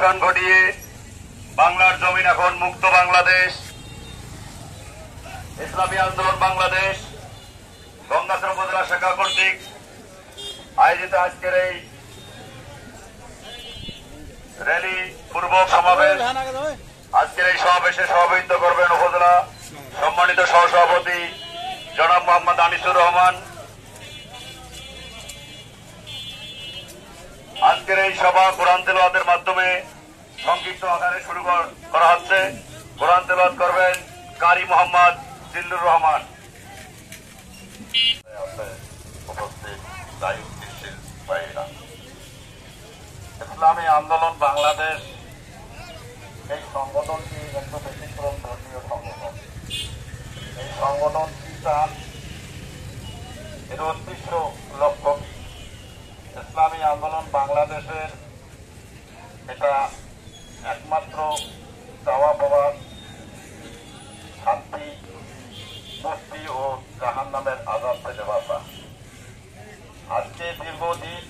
অভ্যুত্থান ঘটিয়ে বাংলার জমিন এখন মুক্ত বাংলাদেশ। ইসলামী আন্দোলন বাংলাদেশ গঙ্গাচড়া উপজেলা শাখা কর্তৃক আয়োজিত আজকের এই র্যালি পূর্বক সমাবেশ, আজকের এই সমাবেশে সভাপতিত্ব করবেন উপজেলা সম্মানিত সহসভাপতি জনাব মোহাম্মদ আনিসুর রহমান। আজকের এই সভা কোরআন তেলাওয়াতের মাধ্যমে সংক্ষিপ্ত আকারে শুরু করা হচ্ছে। কোরআন তেলাওয়াত করবেন কারি মোহাম্মদ জিল্লুর রহমান। উপস্থিত দায়িত্বশীল ভাইরা, ইসলামী আন্দোলন বাংলাদেশ এই সংগঠনটি একটু ব্যতিক্রম ধর্মীয় সংগঠন। এই সংগঠন কি চান, এর উদ্দেশ্য লক্ষ্য কি? ইসলামী আন্দোলন বাংলাদেশের এটা একমাত্র চাওয়া পাওয়ার শান্তি, মুক্তি ও জাহান্নামের আযাব থেকে বাঁচা। আজকে দীর্ঘদিন